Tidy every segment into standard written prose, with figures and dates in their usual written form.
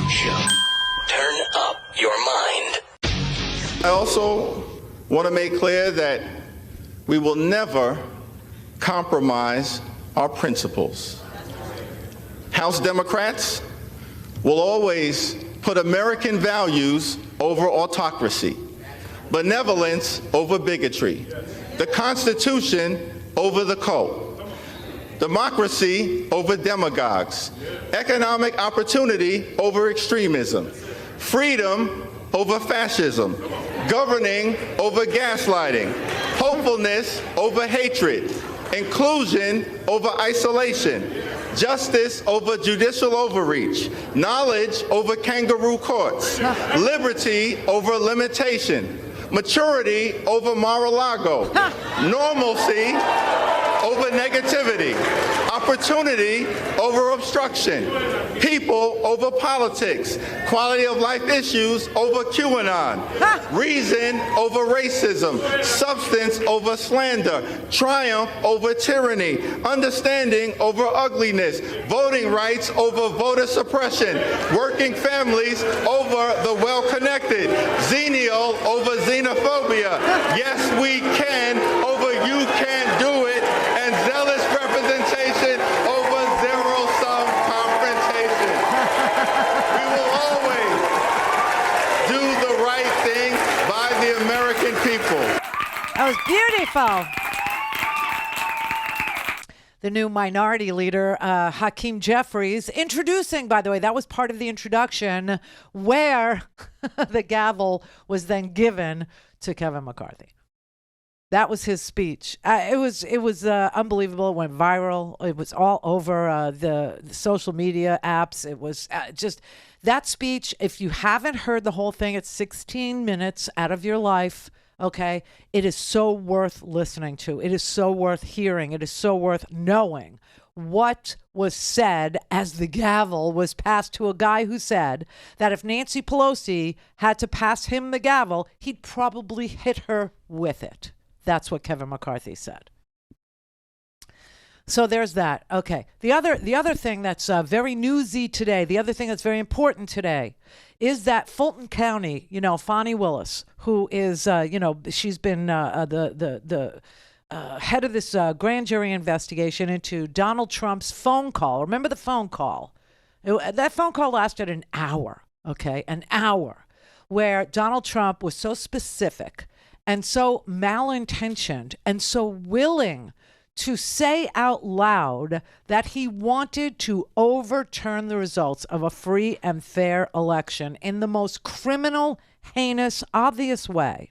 Show. Turn up your mind. I also want to make clear that we will never compromise our principles. House Democrats will always put American values over autocracy, benevolence over bigotry, the Constitution over the cult, democracy over demagogues, economic opportunity over extremism, freedom over fascism, governing over gaslighting, hopefulness over hatred, inclusion over isolation, justice over judicial overreach, knowledge over kangaroo courts, liberty over limitation, maturity over Mar-A-Lago, normalcy over negativity, opportunity over obstruction, people over politics, quality of life issues over QAnon, reason over racism, substance over slander, triumph over tyranny, understanding over ugliness, voting rights over voter suppression, working families over the well-connected, xenial over xenophobia, yes we can over you can't do it, and zealous representation over zero-sum confrontation. We will always do the right thing by the American people. That was beautiful. The new minority leader, Hakeem Jeffries, introducing, by the way, that was part of the introduction where the gavel was then given to Kevin McCarthy. That was his speech. It was unbelievable. It went viral. It was all over the social media apps. It was just that speech. If you haven't heard the whole thing, it's 16 minutes out of your life. Okay. It is so worth listening to. It is so worth hearing. It is so worth knowing what was said as the gavel was passed to a guy who said that if Nancy Pelosi had to pass him the gavel, he'd probably hit her with it. That's what Kevin McCarthy said. So there's that. Okay. The other thing that's very newsy today, the other thing that's very important today is that Fulton County, Fani Willis, who is, she's been the head of this grand jury investigation into Donald Trump's phone call. Remember the phone call? That phone call lasted an hour, okay? An hour, where Donald Trump was so specific and so malintentioned and so willing to say out loud that he wanted to overturn the results of a free and fair election in the most criminal, heinous, obvious way.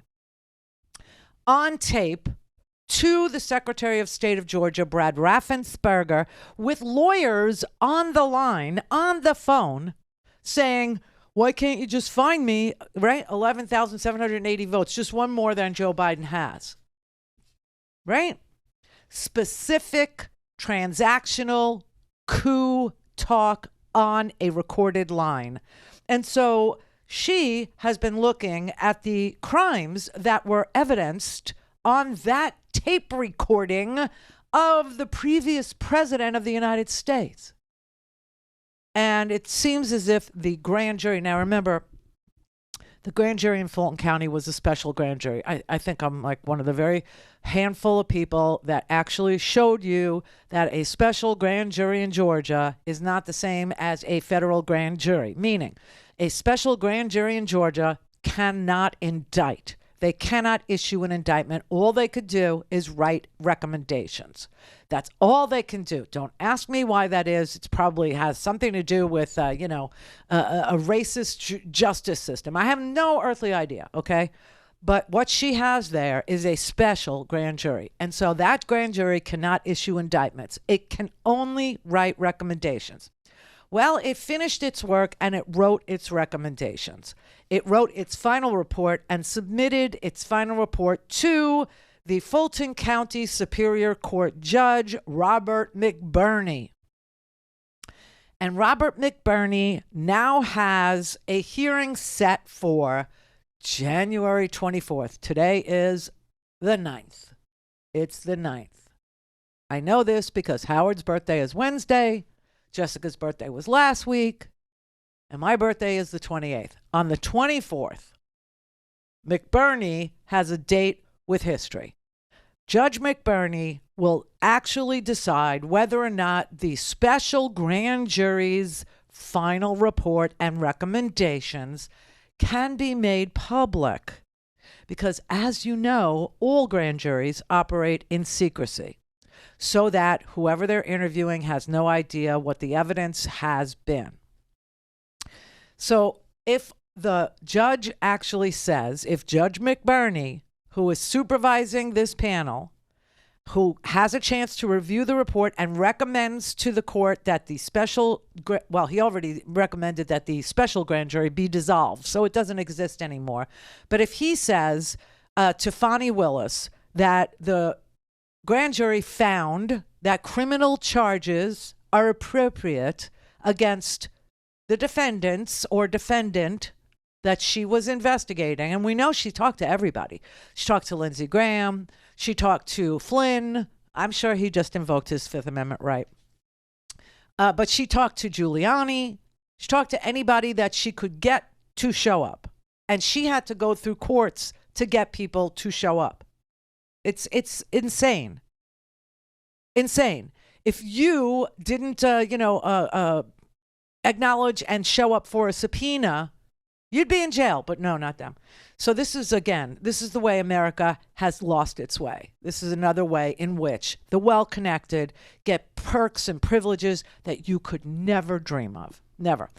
On tape to the Secretary of State of Georgia, Brad Raffensperger, with lawyers on the line, on the phone, saying, why can't you just find me, right? 11,780 votes, just one more than Joe Biden has, right? Specific, transactional coup talk on a recorded line. And so she has been looking at the crimes that were evidenced on that tape recording of the previous president of the United States. And it seems as if the grand jury, now remember, the grand jury in Fulton County was a special grand jury. I think I'm like one of the very handful of people that actually showed you that a special grand jury in Georgia is not the same as a federal grand jury, meaning a special grand jury in Georgia cannot indict. They cannot issue an indictment. All they could do is write recommendations. That's all they can do. Don't ask me why that is. It probably has something to do with, a racist justice system. I have no earthly idea, okay? But what she has there is a special grand jury. And so that grand jury cannot issue indictments. It can only write recommendations. Well, it finished its work and it wrote its recommendations. It wrote its final report and submitted its final report to the Fulton County Superior Court Judge, Robert McBurney. And Robert McBurney now has a hearing set for January 24th. Today is the 9th. It's the 9th. I know this because Howard's birthday is Wednesday. Jessica's birthday was last week. and my birthday is the 28th. On the 24th, McBurney has a date with history. Judge McBurney will actually decide whether or not the special grand jury's final report and recommendations can be made public. Because as you know, all grand juries operate in secrecy so that whoever they're interviewing has no idea what the evidence has been. So if the judge actually says, if Judge McBurney, who is supervising this panel, who has a chance to review the report and recommends to the court that the special, well, he already recommended that the special grand jury be dissolved, so it doesn't exist anymore. But if he says to Fani Willis that the grand jury found that criminal charges are appropriate against the defendants or defendant that she was investigating, and we know she talked to everybody. She talked to Lindsey Graham. She talked to Flynn. I'm sure he just invoked his Fifth Amendment right. But she talked to Giuliani. She talked to anybody that she could get to show up. And she had to go through courts to get people to show up. It's insane. Insane. If you didn't, acknowledge and show up for a subpoena, you'd be in jail, but no, not them. So this is the way America has lost its way. This is another way in which the well-connected get perks and privileges that you could never dream of. Never.